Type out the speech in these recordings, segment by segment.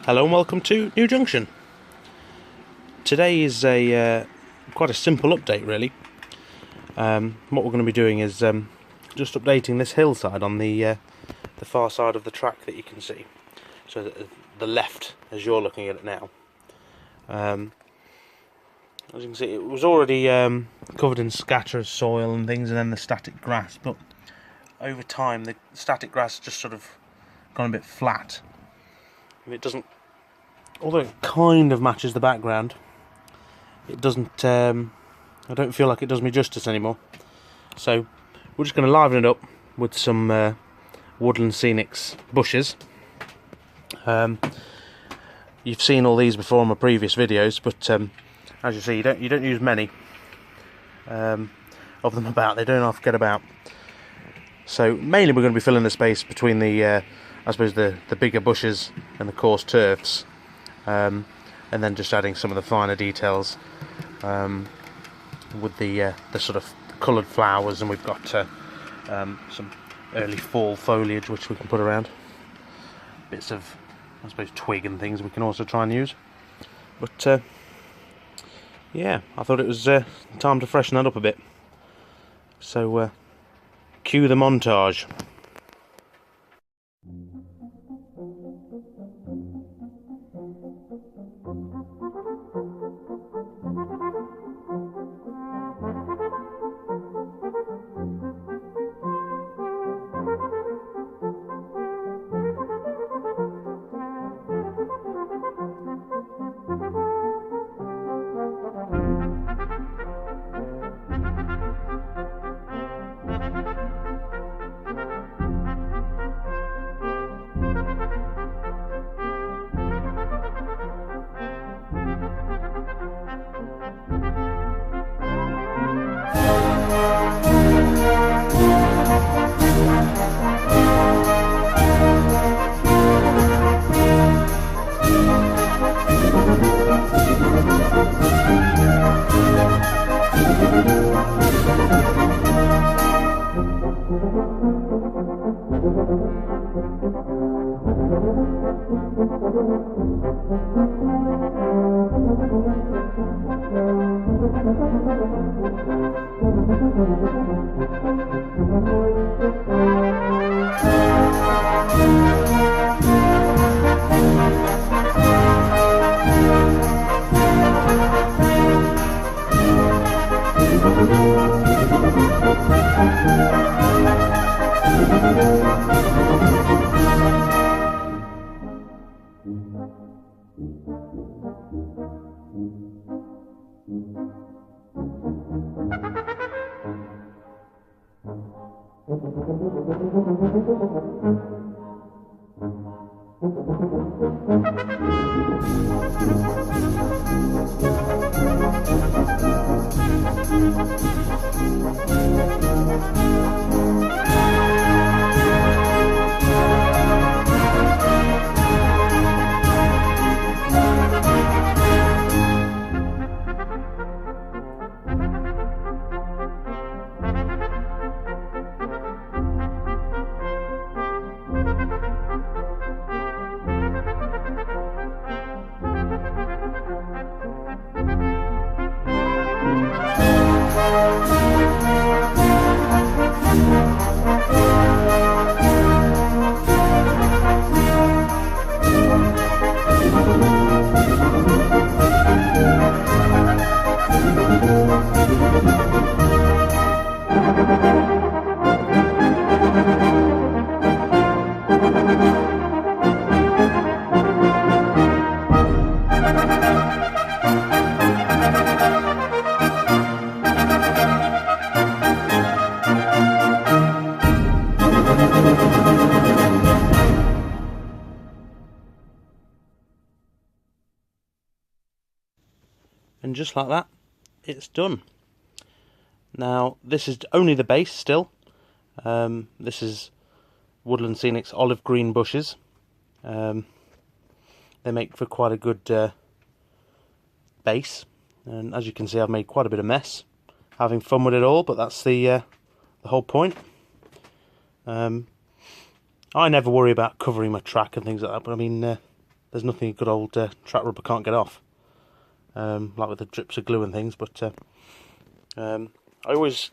Hello and welcome to New Junction. Today is quite a simple update really. What we're going to be doing is just updating this hillside on the far side of the track that you can see. So the left, as you're looking at it now. As you can see, it was already covered in scattered soil and things, and then the static grass. But over time, the static grass just sort of gone a bit flat. And it doesn't, although it kind of matches the background, it doesn't. I don't feel like it does me justice anymore. So we're just going to liven it up with some woodland scenics bushes. You've seen all these before in my previous videos, but as you see, you don't use many of them about. They don't often get about. So mainly we're going to be filling the space between the I suppose the bigger bushes and the coarse turfs, and then just adding some of the finer details with the sort of coloured flowers, and we've got some early fall foliage which we can put around. Bits of, I suppose, twig and things we can also try and use. But yeah, I thought it was time to freshen that up a bit. So cue the montage. And just like that, it's done. Now, this is only the base still. This is Woodland Scenic's olive green bushes. They make for quite a good base. And as you can see, I've made quite a bit of mess, having fun with it all, but that's the whole point. I never worry about covering my track and things like that, but I mean, there's there's nothing a good old track rubber can't get off, like with the drips of glue and things. But I always,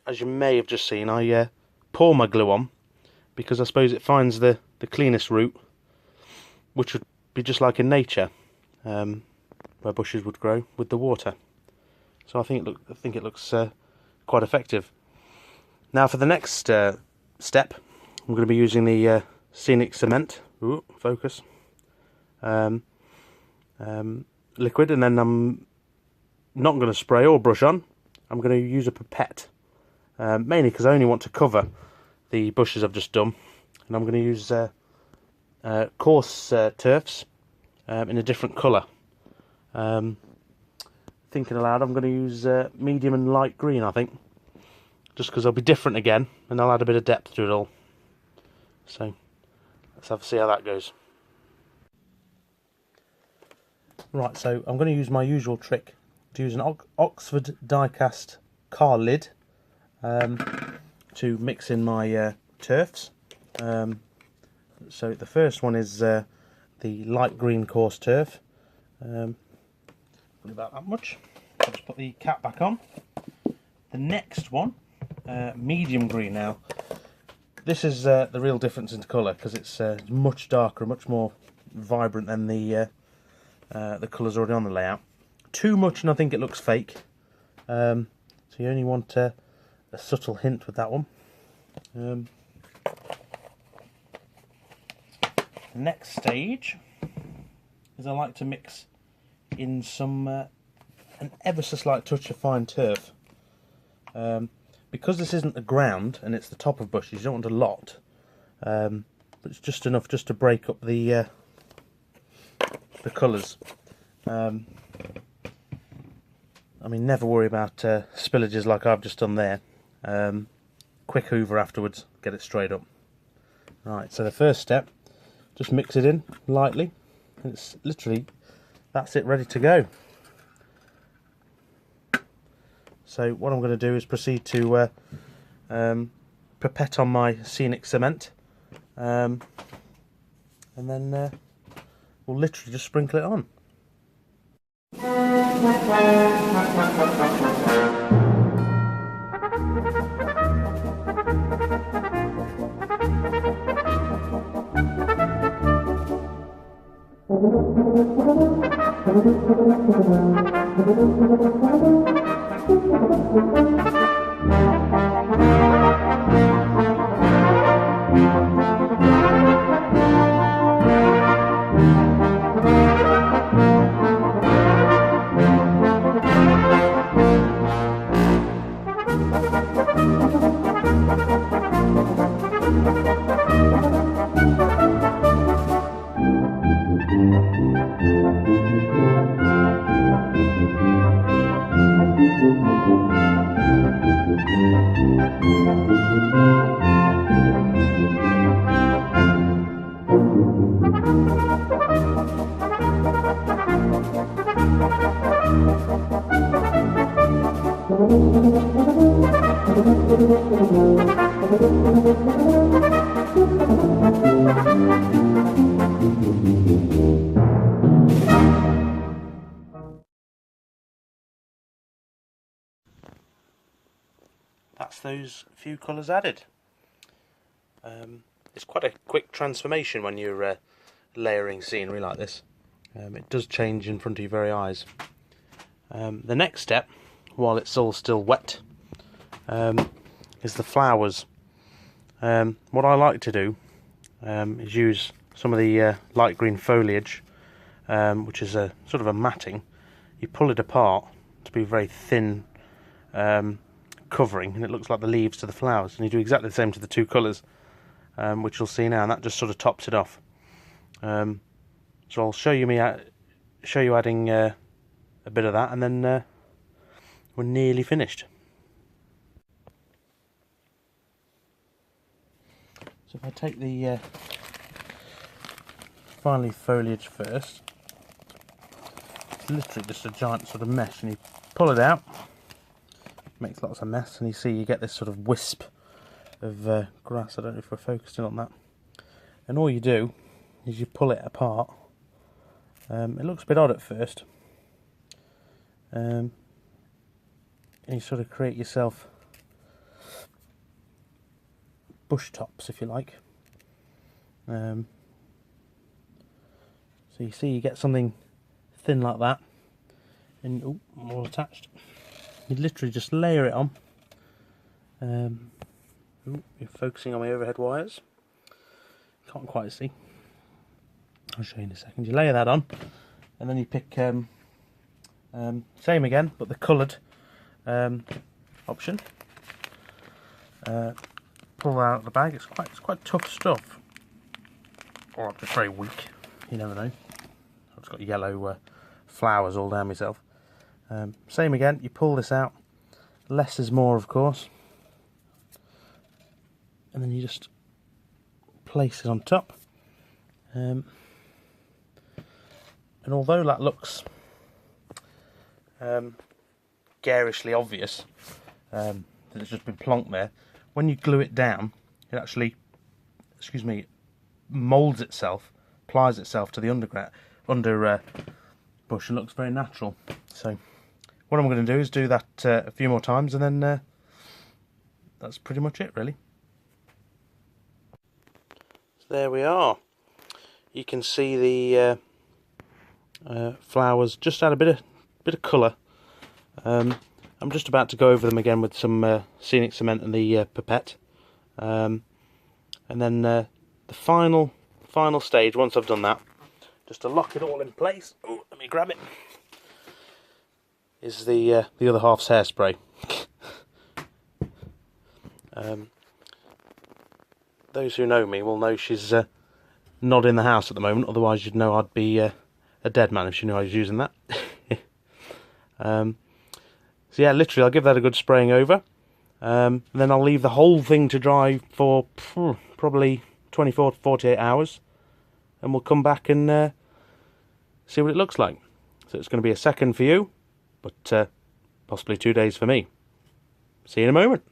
as you may have just seen, I pour my glue on, because I suppose it finds the cleanest route, which would be just like in nature, where bushes would grow with the water. So I think it looks quite effective. Now for the next step, I'm going to be using the scenic cement. Ooh, focus. Liquid, and then I'm not going to spray or brush on. I'm going to use a pipette, mainly because I only want to cover the bushes I've just done, and I'm going to use coarse turfs in a different colour. Thinking aloud, I'm going to use medium and light green, I think, just because they'll be different again, and I'll add a bit of depth to it all. So let's see how that goes. Right, so I'm going to use my usual trick to use an Oxford die-cast car lid to mix in my turfs. So the first one is the light green coarse turf. Probably about that much. I'll just put the cap back on. The next one, medium green. Now, this is the real difference in colour, because it's much darker, much more vibrant than the colours already on the layout. Too much and I think it looks fake. So you only want a subtle hint with that one. The next stage is I like to mix in some an ever so slight touch of fine turf. Because this isn't the ground and it's the top of bushes, you don't want a lot, but it's just enough just to break up the colours. I mean, never worry about spillages like I've just done there. Quick hoover afterwards, get it straight up. Right, so the first step, just mix it in lightly, and it's literally, that's it, ready to go. So what I'm going to do is proceed to pipette on my scenic cement, and then we'll literally just sprinkle it on. That's those few colours added. It's quite a quick transformation when you're layering scenery like this. It does change in front of your very eyes. The next step, while it's all still wet, is the flowers. What I like to do is use some of the light green foliage, which is a sort of a matting. You pull it apart to be very thin covering, and it looks like the leaves to the flowers, and you do exactly the same to the two colours, which you'll see now, and that just sort of tops it off. So I'll show you adding a bit of that, and then we're nearly finished. So if I take the fine leaf foliage first, it's literally just a giant sort of mesh, and you pull it out, makes lots of mess, and you see you get this sort of wisp of grass. I don't know if we're focusing on that. And all you do is you pull it apart It looks a bit odd at first. And you sort of create yourself bush tops, if you like. So you see, you get something thin like that, and oh, more attached. You literally just layer it on. You're focusing on my overhead wires. Can't quite see. I'll show you in a second. You layer that on, and then you pick same again, but the coloured option. Pull that out of the bag. It's quite tough stuff, or it's very weak. You never know. I've just got yellow flowers all down myself. Same again. You pull this out. Less is more, of course. And then you just place it on top. And although that looks garishly obvious that it's just been plonked there, when you glue it down, it actually, moulds itself, plies itself to the under bush, and looks very natural. So what I'm going to do is do that a few more times, and then that's pretty much it, really. So there we are. You can see the flowers just add a bit of colour. I'm just about to go over them again with some scenic cement and the pipette, and then the final stage, once I've done that, just to lock it all in place. Oh, let me grab it. Is the other half's hairspray. Those who know me will know she's not in the house at the moment, otherwise you'd know I'd be a dead man if she knew I was using that. So yeah, literally I'll give that a good spraying over, and then I'll leave the whole thing to dry for probably 24 to 48 hours, and we'll come back and see what it looks like. So it's going to be a second for you, but possibly 2 days for me. See you in a moment.